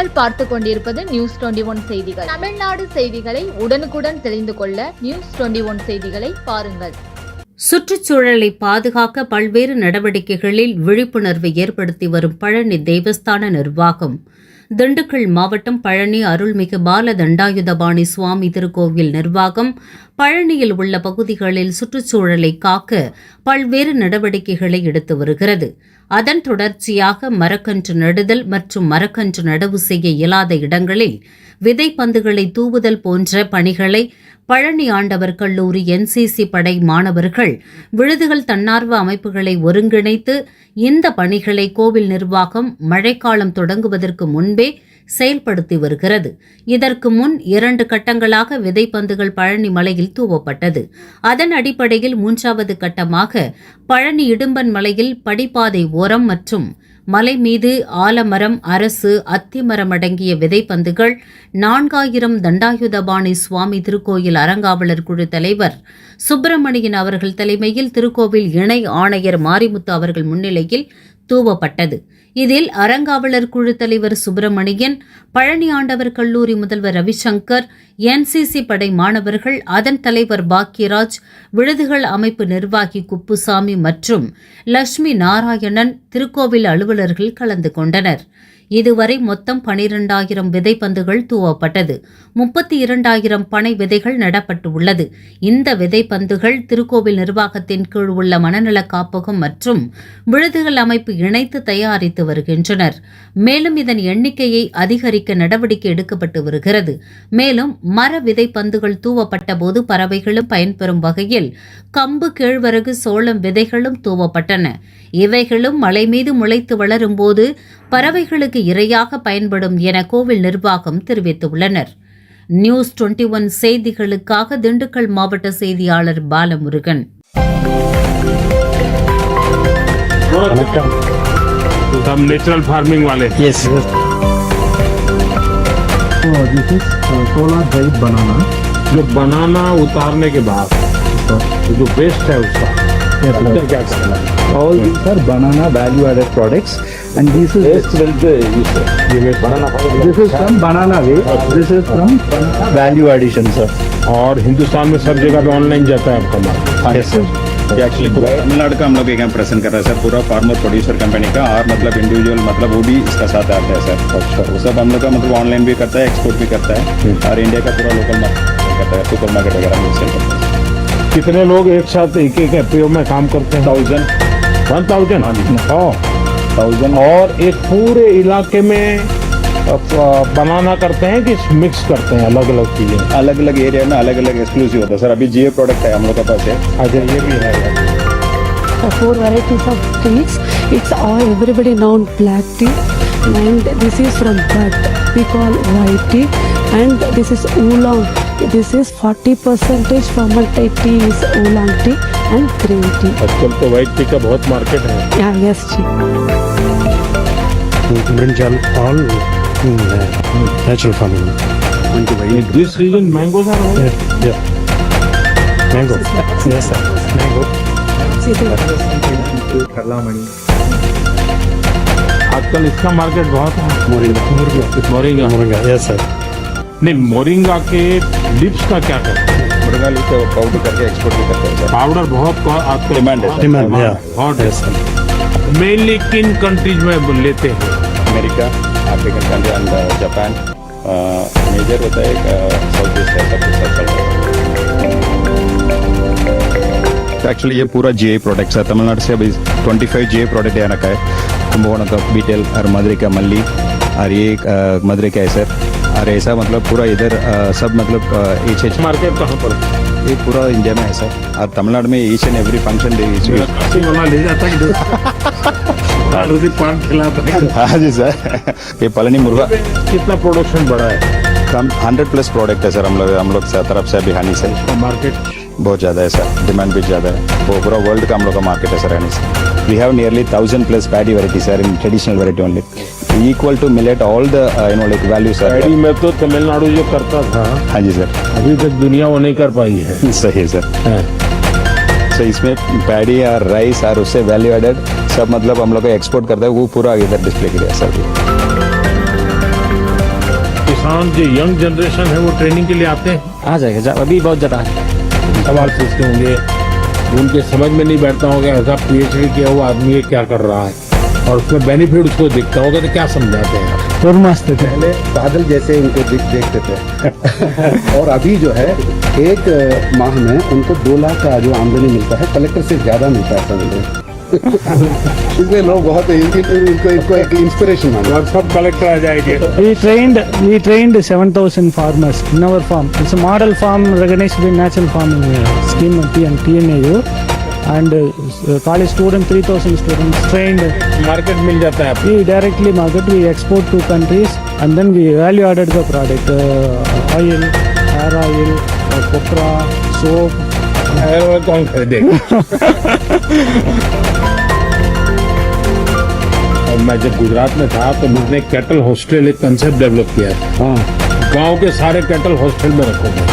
நீங்கள் பார்த்துக் கொண்டிருப்பது நியூஸ் 21 செய்திகள். தமிழ்நாடு செய்திகளை உடனுக்குடன் தெரிந்து கொள்ள நியூஸ் 21 செய்திகளை பாருங்கள். சுற்றுச்சூழலை பாதுகாக்க பல்வேறு நடவடிக்கைகளில் விழிப்புணர்வை ஏற்படுத்தி வரும் பழனி தேவஸ்தான நிர்வாகம் திண்டுக்கல் மாவட்டம் பழனி அருள்மிகு பால தண்டாயுதபாணி சுவாமி திருக்கோவில் நிர்வாகம் பழனியில் உள்ள பகுதிகளில் சுற்றுச்சூழலை காக்க பல்வேறு நடவடிக்கைகளை எடுத்து வருகிறது. அதன் தொடர்ச்சியாக மரக்கன்று நடுதல் மற்றும் மரக்கன்று நடவு செய்ய இயலாத இடங்களில் விதைப்பந்துகளை தூவுதல் போன்ற பணிகளை பழனி ஆண்டவர் கல்லூரி NCC படை மாணவர்கள் விழுதுகள் தன்னார்வ அமைப்புகளை ஒருங்கிணைத்து இந்த பணிகளை கோவில் நிர்வாகம் மழைக்காலம் தொடங்குவதற்கு முன்பே செயல்படுத்தி வருகிறது. இதற்கு முன் 2 கட்டங்களாக விதைப்பந்துகள் பழனி மலையில் தூவப்பட்டது. அதன் அடிப்படையில் 3வது கட்டமாக பழனி இடும்பன் மலையில் படிப்பாதை ஓரம் மற்றும் மலை மீது ஆலமரம், அரசு, அத்திமரம் அடங்கிய விதைப்பந்துகள் 4000 தண்டாயுதபாணி சுவாமி திருக்கோயில் அறங்காவலர் குழு தலைவர் சுப்பிரமணியன் அவர்கள் தலைமையில் திருக்கோவில் இணை ஆணையர் மாரிமுத்து அவர்கள் முன்னிலையில் தூவப்பட்டது. இதில் அறங்காவலர் குழு தலைவர் சுப்பிரமணியன், பழனி ஆண்டவர் கல்லூரி முதல்வர் ரவிசங்கர், NCC படை மாணவர்கள், அதன் தலைவர் பாக்கியராஜ், விழுதுகள் அமைப்பு நிர்வாகி குப்புசாமி மற்றும் லட்சுமி நாராயணன் திருக்கோவில் அலுவலர்கள் கலந்து கொண்டனர். இதுவரை மொத்தம் 12,000 விதைப்பந்துகள் தூவப்பட்டது. 32,000 பனை விதைகள் நடப்பட்டு உள்ளது. இந்த விதைப்பந்துகள் திருக்கோவில் நிர்வாகத்தின் கீழ் உள்ள மனநல காப்பகம் மற்றும் விழுதுகள் அமைப்பு இணைத்து தயாரித்து வருகின்றனர். மேலும் இதன் எண்ணிக்கையை அதிகரிக்க நடவடிக்கை எடுக்கப்பட்டு வருகிறது. மேலும் மர விதைப்பந்துகள் தூவப்பட்ட போது பறவைகளும் பயன்பெறும் வகையில் கம்பு, கேழ்வரகு, சோளம் விதைகளும் தூவப்பட்டன. இவைகளும் மலை மீது முளைத்து வளரும் போது பறவைகளுக்கு இரையாக பயன்படும் என கோவில் நிர்வாகம் தெரிவித்துள்ளனர். நியூஸ் 21 செய்திகளுக்காக திண்டுக்கல் மாவட்ட செய்தியாளர் பாலமுருகன். नेचुरल फार्मिंग वाले Yes. This is solar dried banana. जो बनाना उतारने के बाद जो वेस्ट है उसका Yes, sir. क्या करना है? All these are banana value added products, and this is this is from banana waste. This is from value addition, sir. और हिंदुस्तान में सब जगह पे ऑनलाइन जाता है आपका माल. Yes, sir. एक्चुअली तमिलनाडु का हम लोग एक प्रेजेंट कर रहे हैं सर, पूरा फार्मर प्रोड्यूसर कंपनी का, और मतलब इंडिविजुअल मतलब वो भी इसका साथ आता है सर. अच्छा, वो सब हम लोग का मतलब ऑनलाइन भी करता है, एक्सपोर्ट भी करता है, और इंडिया का पूरा लोकल मार्केट करता है, सुपर मार्केट वगैरह में सेल करता है. कितने लोग एक साथ एक FPO में काम करते हैं? 1,000. हाँ, 1000. और एक पूरे इलाके में बनाना करते हैं कि मिक्स करते हैं अलग अलग चीजें? अलग अलग एरिया में अलग अलग एक्सक्लूसिव होता है सर. अभी GA प्रोडक्ट है हम लोग का पास है. अच्छा, ये भी है. 4 varieties of teas. It's all everybody known black tea, and this is from bud. We call white tea, and this is oolong. This is 40% fermented tea is oolong tea and green tea. आजकल तो white T का बहुत market है. Yeah, yes, tea. Brinjal, all natural farming. This season mangoes are Yeah. Mango. Yes, sir. Mango. आजकल इसका market बहुत है. Moringa. Yes, sir. नहीं, मोरिंगा के लिप्स का क्या करते हैं? मुर्गा लीफ से पाउडर करके एक्सपोर्ट भी करते हैं सर. पाउडर बहुत आजकल डिमांड है. Demand, yeah. Hot Yes, sir. Mainly किन कंट्रीज में लेते हैं? America, African country and Japan. Major होता है साउथ ईस्ट है, सब कुछ चल रहा है. एक्चुअली ये पूरा GI प्रोडक्ट है. तमिलनाडु से अभी 25 GI प्रोडक्ट यहाँ रखा है. कुंभकोणम का बीटेल और मदुरई का मल्ली, और ये मदुरई का है सर. और ऐसा मतलब पूरा इधर सब मतलब each मार्केट कहाँ पर? ये पूरा इंडिया में है सर. और तमिलनाडु में each and every function day वाला ले जाता है. पान खिलाता है. हाँ जी सर. ये पलनी मुर्गा कितना प्रोडक्शन बढ़ा है? कम 100+ प्रोडक्ट है सर. हम लोग तरफ से बिहानी से मार्केट बहुत ज़्यादा है सर. डिमांड भी ज़्यादा है. वो पूरा वर्ल्ड का हम लोग का मार्केट है सर. हनी से we have nearly 1000+ paddy variety sir, in traditional variety only, equal to millet all the like value sir. Paddy में तो तमिलनाडु जो करता था, हाँ जी सर, अभी तक दुनिया वो नहीं कर पाई है. सही है सर. तो इसमें पैडी और राइस और उससे वैल्यू एडेड सब मतलब हम लोग एक्सपोर्ट करता है, वो पूरा इधर डिस्प्ले किया है सर. किसान जो यंग जनरेशन है वो ट्रेनिंग के लिए आते हैं, आ जाएगा अभी बहुत ज़्यादा है। सवाल पूछते होंगे, उनके समझ में नहीं बैठता होगा ऐसा PhD किया हुआ आदमी ये क्या कर रहा है, और उसमें बेनिफिट उसको दिखता होगा तो क्या समझाते हैं? और मस्त थे। पहले बादल जैसे उनको देखते थे और अभी जो है एक माह में उनको 2 लाख का जो आमदनी मिलता है, कलेक्टर से ज्यादा मिलता है समझे। इसलिए लोग बहुत इनको एक इंस्पिरेशन मानो। और सब कलेक्टर आ जाएंगे। We trained 7,000 farmers in our farm. It's a model farm recognized by National Farming Scheme TNAU. And college student 3,000 students trained. Market मिल जाता है। We directly market, we export to countries, and then we value added the product, oil, hair oil, copra, soap. Hair oil कौन खरीदेगा? और मैं जब गुजरात में था तो मैंने कैटल हॉस्टल एक कंसेप्ट डेवलप किया था। गांव के सारे कैटल हॉस्टल में रखोगे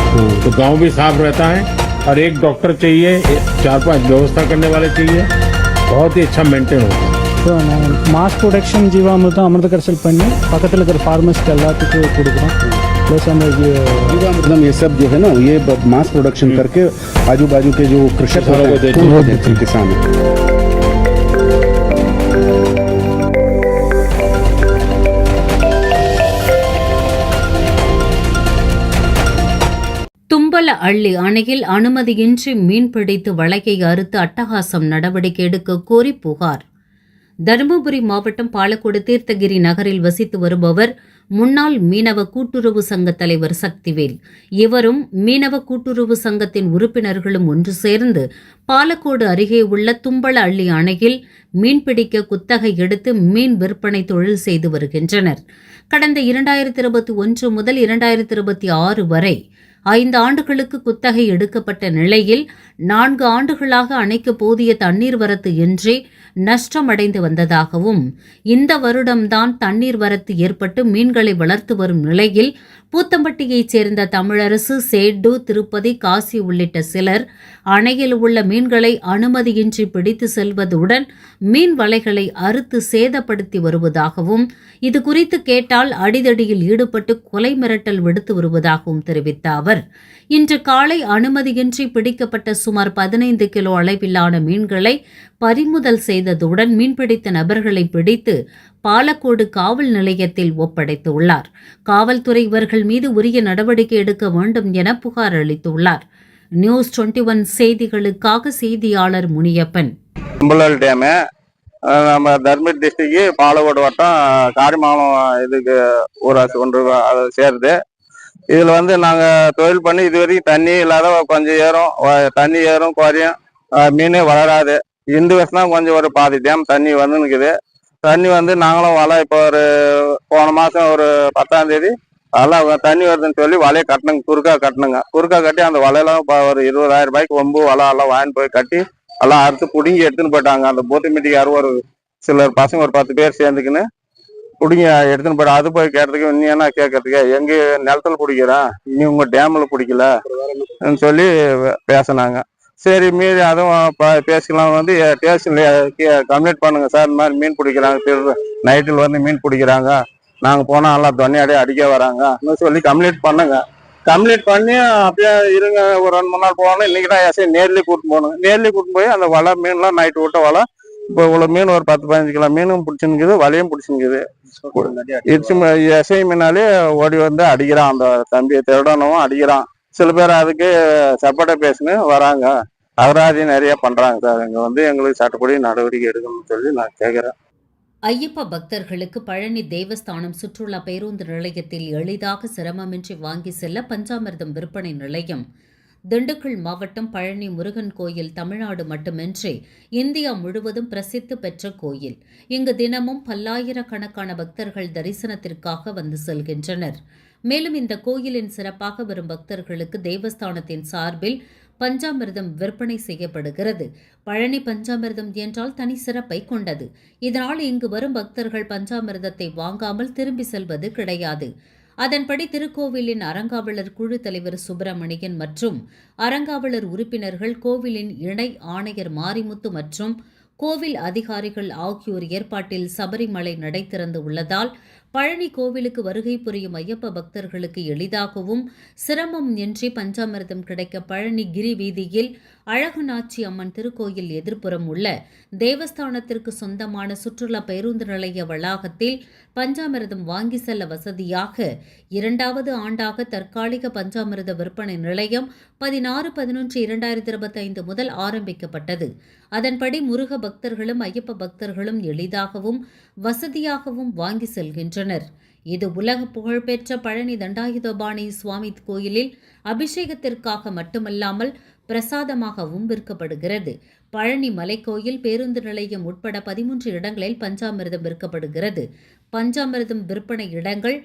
तो गांव भी साफ रहता है, और एक डॉक्टर चाहिए, 4-5 व्यवस्था करने वाले चाहिए, बहुत ही अच्छा मेंटेन होता है। ஸோ நான் மாஸ் ப்ரொடக்ஷன் ஜீவாமிர்தம் அமிர்த கரைசல் பண்ணி பக்கத்தில் இருக்கிற ஃபார்மர்ஸ்க்கு எல்லாத்துக்கும் கொடுக்குறோம். ப்ளஸ் அந்த जीवामृतम ये सब जो है ना, ये मास प्रोडक्शन करके आजू बाजू के जो कृषक किसानों को देते हैं किसान। தும்பல அள்ளி அணையில் அனுமதியின்றி மீன்பிடித்து வலையை அறுத்து அட்டகாசம் நடவடிக்கை எடுக்க கோரி புகார். தருமபுரி மாவட்டம் பாலக்கோடு தீர்த்தகிரி நகரில் வசித்து வருபவர் முன்னாள் மீனவ கூட்டுறவு சங்க தலைவர் சக்திவேல். இவரும் மீனவ கூட்டுறவு சங்கத்தின் உறுப்பினர்களும் ஒன்று சேர்ந்து பாலக்கோடு அருகே உள்ள தும்பல அள்ளி அணையில் மீன்பிடிக்க குத்தகை எடுத்து மீன் விற்பனை தொழில் செய்து வருகின்றனர். கடந்த 2021 முதல் 2026 வரை 5 ஆண்டுகளுக்கு குத்தகை எடுக்கப்பட்ட நிலையில் 4 ஆண்டுகளாக அணைக்கு போதிய தண்ணீர் வரத்து இன்றி நஷ்டமடைந்து வந்ததாகவும், இந்த வருடம்தான் தண்ணீர் வரத்து ஏற்பட்டு மீன்களை வளர்த்து வரும் நிலையில் பூத்தம்பட்டியைச் சேர்ந்த தமிழரசு, சேட்டு, திருப்பதி, காசி உள்ளிட்ட சிலர் அணையில் உள்ள மீன்களை அனுமதியின்றி பிடித்து செல்வதுடன் மீன் வலைகளை அறுத்து சேதப்படுத்தி வருவதாகவும், இதுகுறித்து கேட்டால் அடிதடியில் ஈடுபட்டு கொலை மிரட்டல் விடுத்து வருவதாகவும் தெரிவித்த அவர், இன்று காலை அனுமதியின்றி பிடிக்கப்பட்ட சுமார் 15 கிலோ அளவிலான மீன்களை பறிமுதல் செய்ததுடன் மீன்பிடித்த நபர்களை பிடித்து பாலக்கோடு காவல் நிலையத்தில் ஒப்படைத்துள்ளார். காவல்துறை இவர்கள் மீது உரிய நடவடிக்கை எடுக்க வேண்டும் என புகார் அளித்துள்ளார். நியூஸ் 21 செய்திகளுக்காக செய்தியாளர் முனியப்பன். தும்பலல் டேமு நம்ம தர்மபுரி டிஸ்ட்ரிக்ட் பாலக்கோடு வட்டம் காரிமாலம் இதுக்கு ஊராட்சி ஒன்று அது சேருது. இதில் வந்து நாங்கள் தொழில் பண்ணி இது வரைக்கும் தண்ணி இல்லாத கொஞ்சம் ஏறும், தண்ணி ஏறும் குறையும், மீன் வளராது. இந்த வருஷம் தான் கொஞ்சம் ஒரு பாதி டேம் தண்ணி வந்து நிற்குது. தண்ணி வந்து நாங்களும் வலை இப்போ ஒரு போன மாதம் ஒரு 10ஆம் தேதி வலை தண்ணி வருதுன்னு சொல்லி வலையை கட்டணுங்க, குறுக்கா கட்டி அந்த வலையெல்லாம் இப்போ ஒரு 20,000 ரூபாய்க்கு ஒம்பு வலை எல்லாம் வாங்கிட்டு போய் கட்டி எல்லாம் அறுத்து பிடுங்கி எடுத்துன்னு போயிட்டாங்க. அந்த போத்துமீட்டிக்கு யாரும் ஒரு சிலர் பசங்க ஒரு 10 பேர் சேர்ந்துக்கின்னு பிடிங்க எடுத்துன்னு போயிட்டு அது போய் கேட்டதுக்கு இன்னும் என்ன கேட்கறதுக்கு, எங்க நிலத்துல பிடிக்கிறேன், இனி உங்க டேம்ல பிடிக்கலன்னு சொல்லி பேசினாங்க. சரி மீறி அதுவும் பேசிக்கலாம் வந்து ஸ்டேஷன்ல கம்ப்ளைண்ட் பண்ணுங்க சார், இந்த மாதிரி மீன் பிடிக்கிறாங்க, நைட்டில் வந்து மீன் பிடிக்கிறாங்க, நாங்கள் போனால் எல்லாம் தொன்னையாடி அடிக்க வராங்க சொல்லி கம்ப்ளைண்ட் பண்ணுங்க. கம்ப்ளீட் பண்ணி அப்படியே இருங்க, ஒரு 2 மணி நேரம் போகணும். இன்னைக்கு தான் எஸ்ஐ நேர்லேயே கூட்டின்னு போகணும். நேர்லேயே கூட்டின்னு போய் அந்த வலை மீன்லாம் நைட்டு விட்ட வலை இப்போ இவ்வளோ மீன் ஒரு 10-15 கிலோ மீனும் பிடிச்சிருக்குது, வலையும் பிடிச்சிருக்குது. எஸ்ஐ மீனாலே ஓடி வந்து அடிக்கிறான், அந்த தம்பியை திருடனும் அடிக்கிறான். சில பேர் அதுக்கு சப்போர்ட்டா பேசுன்னு வராங்க, அகராதி நிறைய பண்றாங்க சார். இங்க வந்து எங்களுக்கு சட்டப்படி நடவடிக்கை எடுக்கணும்னு சொல்லி நான் கேட்கிறேன். ஐயப்ப பக்தர்களுக்கு பழனி தேவஸ்தானம் சுற்றுலா பேருந்து நிலையத்தில் எளிதாக சிரமமின்றி வாங்கி செல்ல பஞ்சாமிர்தம் விற்பனை நிலையம். திண்டுக்கல் மாவட்டம் பழனி முருகன் கோயில் தமிழ்நாடு மட்டுமின்றி இந்தியா முழுவதும் பிரசித்தி பெற்ற கோயில். இங்கு தினமும் பல்லாயிரக்கணக்கான பக்தர்கள் தரிசனத்திற்காக வந்து செல்கின்றனர். மேலும் இந்த கோயிலின் சிறப்பாக வரும் பக்தர்களுக்கு தேவஸ்தானத்தின் சார்பில் பஞ்சாமிர்தம் விற்பனை செய்யப்படுகிறது. பழனி பஞ்சாமிர்தம் என்றால் தனி சிறப்பை கொண்டது. இதனால் இங்கு வரும் பக்தர்கள் பஞ்சாமிர்தத்தை வாங்காமல் திரும்பி செல்வது கிடையாது. அதன்படி திருக்கோவிலின் அறங்காவலர் குழு தலைவர் சுப்பிரமணியன் மற்றும் அறங்காவலர் உறுப்பினர்கள், கோவிலின் இணை ஆணையர் மாரிமுத்து மற்றும் கோவில் அதிகாரிகள் ஆகியோர் ஏற்பாட்டில் சபரிமலை நடை திறந்து உள்ளதால் பழனி கோவிலுக்கு வருகை புரியும் ஐயப்ப பக்தர்களுக்கு எளிதாகவும் சிரமம் இன்றி பஞ்சாமிர்தம் கிடைக்க பழனி கிரி வீதியில் அழகுநாச்சி அம்மன் திருக்கோயில் எதிர்ப்புறம் உள்ள தேவஸ்தானத்திற்கு சொந்தமான சுற்றுலா பேருந்து நிலைய வளாகத்தில் பஞ்சாமிர்தம் வாங்கி செல்ல வசதியாக 2வது ஆண்டாக தற்காலிக பஞ்சாமிர்த விற்பனை நிலையம் 16/11/2025 முதல் ஆரம்பிக்கப்பட்டது. அதன்படி முருக பக்தர்களும் ஐயப்ப பக்தர்களும் எளிதாகவும் வசதியாகவும் வாங்கி செல்கின்றனர். இது உலக புகழ்பெற்ற பழனி தண்டாயுதபாணி சுவாமி கோயிலில் அபிஷேகத்திற்காக மட்டுமல்லாமல் பிரசாதமாகவும் விற்கப்படுகிறது. பழனி மலைக்கோயில் பேருந்து நிலையம் உட்பட 13 இடங்களில் பஞ்சாமிர்தம் விற்கப்படுகிறது. பஞ்சாமிர்தம் விற்பனை இடங்கள்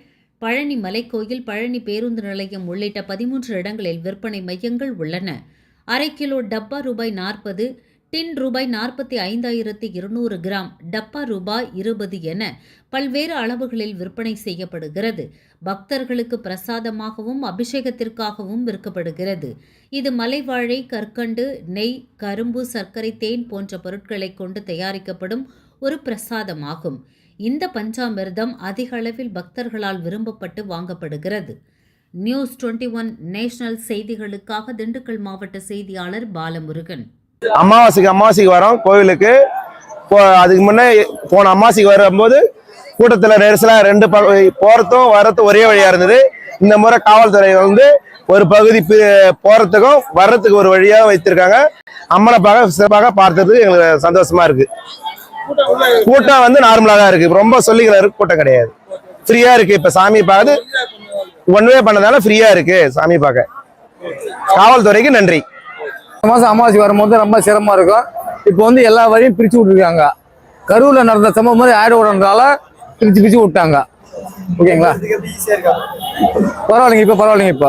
பழனி மலைக்கோயில், பழனி பேருந்து நிலையம் உள்ளிட்ட 13 இடங்களில் விற்பனை மையங்கள் உள்ளன. அரை கிலோ டப்பா ரூபாய் 40, டின் ரூபாய் 45,200 கிராம், டப்பா ரூபாய் 20 என பல்வேறு அளவுகளில் விற்பனை செய்யப்படுகிறது. பக்தர்களுக்கு பிரசாதமாகவும் அபிஷேகத்திற்காகவும் விற்கப்படுகிறது. இது மலைவாழை, கற்கண்டு, நெய், கரும்பு, சர்க்கரை, தேன் போன்ற பொருட்களை கொண்டு தயாரிக்கப்படும் ஒரு பிரசாதமாகும். இந்த பஞ்சாமிர்தம் அதிக அளவில் பக்தர்களால் விரும்பப்பட்டு வாங்கப்படுகிறது. நியூஸ் 21 நேஷனல் செய்திகளுக்காக திண்டுக்கல் மாவட்ட செய்தியாளர் பாலமுருகன். அமாவாசைக்கு வரோம் கோவிலுக்கு. அதுக்கு முன்னே போன அமாவாசைக்கு வரும்போது கூட்டத்தில் நெரிசலாக 2 போறதும் வரத்தும் ஒரே வழியா இருந்தது. இந்த முறை காவல்துறை ஒரு பகுதி போறதுக்கும் வர்றதுக்கு ஒரு வழியா வைத்திருக்காங்க. அம்மனை சிறப்பாக பார்த்ததுக்கு எங்களுக்கு சந்தோஷமா இருக்கு. கூட்டம் நார்மலா தான் இருக்கு. ரொம்ப சொல்லிக்கிற கூட்டம் கிடையாது. ஃப்ரீயா இருக்கு. இப்ப சாமி பார்த்து ஒன்வே பண்ணதால ஃப்ரீயா இருக்கு சாமி பார்க்க. காவல்துறைக்கு நன்றி. மாசம் அமாவாசை வரும்போது ரொம்ப சிரமமா இருக்கும். இப்போ எல்லா வழியும் பிரிச்சு விட்டுருக்காங்க. கரூர்ல நடந்த சம்பவம் மாதிரி ஆயிடக்கூடாதுனால பிரிச்சு விட்டாங்க. ஓகேங்களா? பரவாயில்லைங்க. இப்ப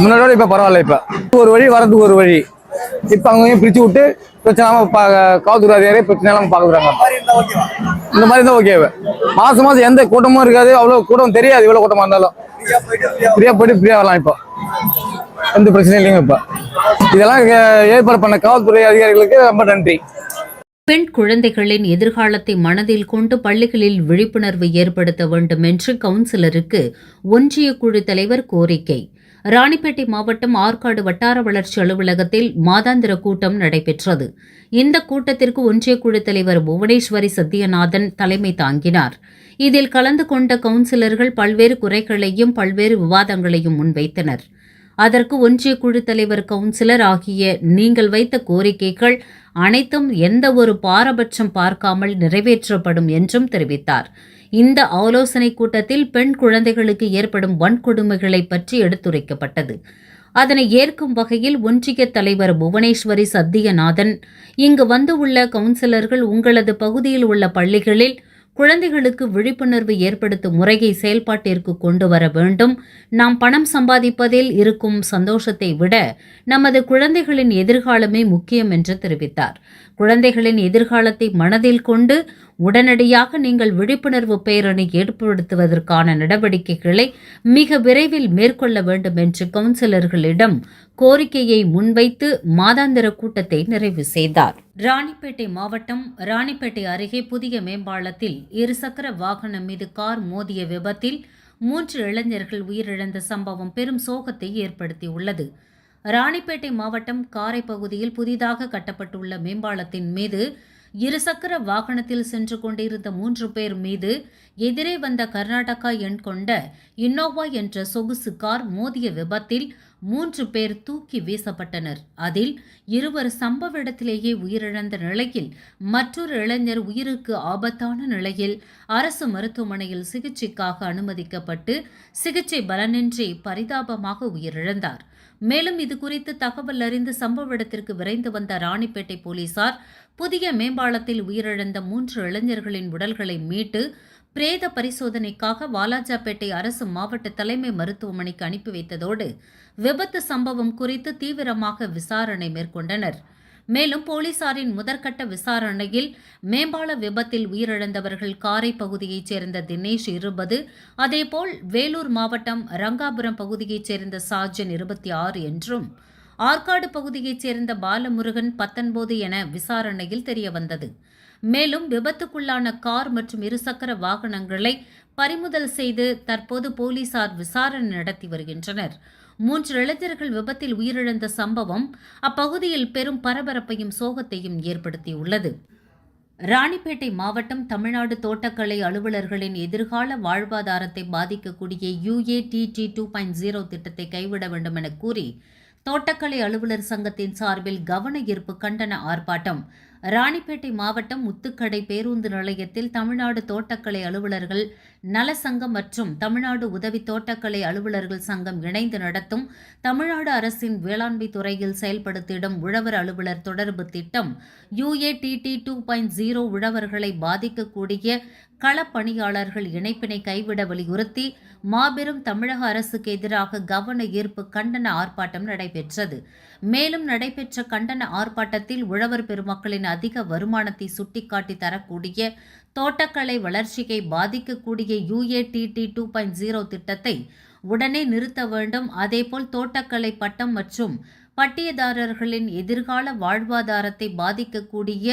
முன்னாடியோட இப்ப பரவாயில்ல. இப்ப ஒரு வழி வரதுக்கு ஒரு வழி. இப்ப அவங்க பிரிச்சு விட்டு பிரச்சனை காவல்துறை அதிகாரி பிரச்சனை எல்லாம் பாக்குறாங்க. இந்த மாதிரி தான் ஓகே. மாசம் எந்த கூட்டமும் இருக்காது. அவ்வளவு கூட்டம் தெரியாது. இவ்வளவு கூட்டமா இருந்தாலும் ஃப்ரீயா போயிட்டு ஃப்ரீயா வரலாம். இப்போ எந்த பிரச்சனையும் இல்லைங்க. இப்ப இதெல்லாம் ஏற்பாடு பண்ண காவல்துறை அதிகாரிகளுக்கு ரொம்ப நன்றி. பெண் குழந்தைகளின் எதிர்காலத்தை மனதில் கொண்டு பள்ளிகளில் விழிப்புணர்வு ஏற்படுத்த வேண்டும் என்று கவுன்சிலருக்கு ஒன்றிய குழு தலைவர் கோரிக்கை. ராணிப்பேட்டை மாவட்டம் ஆற்காடு வட்டார வளர்ச்சி அலுவலகத்தில் மாதாந்திர கூட்டம் நடைபெற்றது. இந்த கூட்டத்திற்கு ஒன்றிய குழு தலைவர் புவனேஸ்வரி சத்யநாதன் தலைமை தாங்கினார். இதில் கலந்து கொண்ட கவுன்சிலர்கள் பல்வேறு குறைகளையும் பல்வேறு விவாதங்களையும் முன்வைத்தனர். அதற்கு ஒன்றிய குழு தலைவர், கவுன்சிலர் ஆகிய நீங்கள் வைத்த கோரிக்கைகள் அனைத்தும் எந்த ஒரு பாரபட்சம் பார்க்காமல் நிறைவேற்றப்படும் என்றும் தெரிவித்தார். இந்த ஆலோசனை கூட்டத்தில் பெண் குழந்தைகளுக்கு ஏற்படும் வன்கொடுமைகளை பற்றி எடுத்துரைக்கப்பட்டது. அதனை ஏற்கும் வகையில் ஒன்றிய தலைவர் புவனேஸ்வரி சத்யநாதன், இங்கு உள்ள கவுன்சிலர்கள் உங்களது பகுதியில் உள்ள பள்ளிகளில் குழந்தைகளுக்கு விழிப்புணர்வு ஏற்படுத்தும் முறையை செயல்பாட்டிற்கு கொண்டு வர வேண்டும். நாம் பணம் சம்பாதிப்பதில் இருக்கும் சந்தோஷத்தை விட நமது குழந்தைகளின் எதிர்காலமே முக்கியம் என்று தெரிவித்தார். குழந்தைகளின் எதிர்காலத்தை மனதில் கொண்டு உடனடியாக நீங்கள் விழிப்புணர்வு பேரணி ஏற்படுத்துவதற்கான நடவடிக்கைகளை மிக விரைவில் மேற்கொள்ள வேண்டும் என்று கவுன்சிலர்களிடம் கோரிக்கையை முன்வைத்து மாதாந்திர கூட்டத்தை நிறைவு செய்தார். ராணிப்பேட்டை மாவட்டம் ராணிப்பேட்டை அருகே புதிய மேம்பாலத்தில் இருசக்கர வாகனம் மீது கார் மோதிய விபத்தில் 3 இளைஞர்கள் உயிரிழந்த சம்பவம் பெரும் சோகத்தை ஏற்படுத்தியுள்ளது. ராணிப்பேட்டை மாவட்டம் காரை பகுதியில் புதிதாக கட்டப்பட்டுள்ள மேம்பாலத்தின் மீது இருசக்கர வாகனத்தில் சென்று கொண்டிருந்த 3 பேர் மீது எதிரே வந்த கர்நாடகா எண் கொண்ட இன்னோவா என்ற சொகுசு கார் மோதிய விபத்தில் 3 பேர் தூக்கி வீசப்பட்டனர். அதில் 2 சம்பவ இடத்திலேயே உயிரிழந்த நிலையில் மற்றொரு இளைஞர் உயிருக்கு ஆபத்தான நிலையில் அரசு மருத்துவமனையில் சிகிச்சைக்காக அனுமதிக்கப்பட்டு சிகிச்சை பலனின்றி பரிதாபமாக உயிரிழந்தார். மேலும் இதுகுறித்து தகவல் அறிந்து சம்பவ இடத்திற்கு விரைந்து வந்த ராணிப்பேட்டை போலீசார் புதிய மேம்பாலத்தில் உயிரிழந்த 3 இளைஞர்களின் உடல்களை மீட்டு பிரேத பரிசோதனைக்காக வாலாஜாபேட்டை அரசு மாவட்ட தலைமை மருத்துவமனைக்கு அனுப்பி வைத்ததோடு விபத்து சம்பவம் குறித்து தீவிரமாக விசாரணை மேற்கொண்டனர். மேலும் போலீசாரின் முதற்கட்ட விசாரணையில் மேம்பால விபத்தில் உயிரிழந்தவர்கள் காரை பகுதியைச் சேர்ந்த தினேஷ் 20, அதேபோல் வேலூர் மாவட்டம் ரங்காபுரம் பகுதியைச் சேர்ந்த சார்ஜன் 26 என்றும் ஆற்காடு பகுதியைச் சேர்ந்த பாலமுருகன் 19 என விசாரணையில் தெரியவந்தது. மேலும் விபத்துக்குள்ளான கார் மற்றும் இருசக்கர வாகனங்களை பறிமுதல் செய்து தற்போது போலீசார் விசாரணை நடத்தி வருகின்றனர். 3 இளைஞர்கள் விபத்தில் உயிரிழந்த சம்பவம் அப்பகுதியில் பெரும் பரபரப்பையும் சோகத்தையும் ஏற்படுத்தியுள்ளது. ராணிப்பேட்டை மாவட்டம் தமிழ்நாடு தோட்டக்கலை அலுவலர்களின் எதிர்கால வாழ்வாதாரத்தை பாதிக்கக்கூடிய UATT 2.0 திட்டத்தை கைவிட வேண்டும் என கூறி தோட்டக்கலை அலுவலர் சங்கத்தின் சார்பில் கவன ஈர்ப்பு கண்டன ஆர்ப்பாட்டம் ராணிப்பேட்டை மாவட்டம் முத்துக்கடை பேருந்து நிலையத்தில் தமிழ்நாடு தோட்டக்கலை அலுவலர்கள் நலசங்கம் மற்றும் தமிழ்நாடு உதவி தோட்டக்கலை அலுவலர்கள் சங்கம் இணைந்து நடத்தும் தமிழ்நாடு அரசின் வேளாண்மை துறையில் செயல்படுத்திடும் உழவர் அலுவலர் தொடர்பு திட்டம் UATT 2.0 உழவர்களை பாதிக்கக்கூடிய களப்பணியாளர்கள் இணைப்பினை கைவிட வலியுறுத்தி மாபெரும் தமிழக அரசுக்கு எதிராக கவன ஈர்ப்பு கண்டன ஆர்ப்பாட்டம் நடைபெற்றது. மேலும் நடைபெற்ற கண்டன ஆர்ப்பாட்டத்தில் உழவர் பெருமக்களின் அதிக வருமானத்தை சுட்டிக்காட்டி தரக்கூடிய தோட்டக்கலை வளர்ச்சியை பாதிக்கக்கூடிய UATT 2.0 திட்டத்தை உடனே நிறுத்த வேண்டும். அதேபோல் தோட்டக்கலை பட்டம் மற்றும் பட்டியதாரர்களின் எதிர்கால வாழ்வாதாரத்தை பாதிக்கக்கூடிய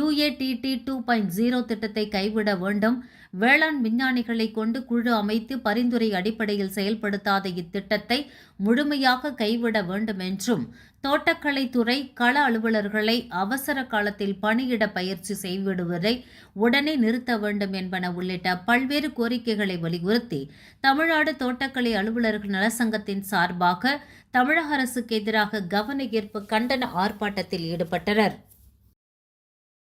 UATT 2.0 திட்டத்தை கைவிட வேண்டும். வேளாண் விஞ்ஞானிகளை கொண்டு குழு அமைத்து பரிந்துரை அடிப்படையில் செயல்படுத்தாத இத்திட்டத்தை முழுமையாக கைவிட வேண்டும் என்றும் தோட்டக்கலைத்துறை கள அலுவலர்களை அவசர காலத்தில் பணியிட பயிற்சி செய்விடுவதை உடனே நிறுத்த வேண்டும் என்பன உள்ளிட்ட பல்வேறு கோரிக்கைகளை வலியுறுத்தி தமிழ்நாடு தோட்டக்கலை அலுவலர்கள் நலசங்கத்தின் சார்பாக தமிழக அரசுக்கு எதிராக கவன ஈர்ப்பு கண்டன ஆர்ப்பாட்டத்தில் ஈடுபட்டனர்.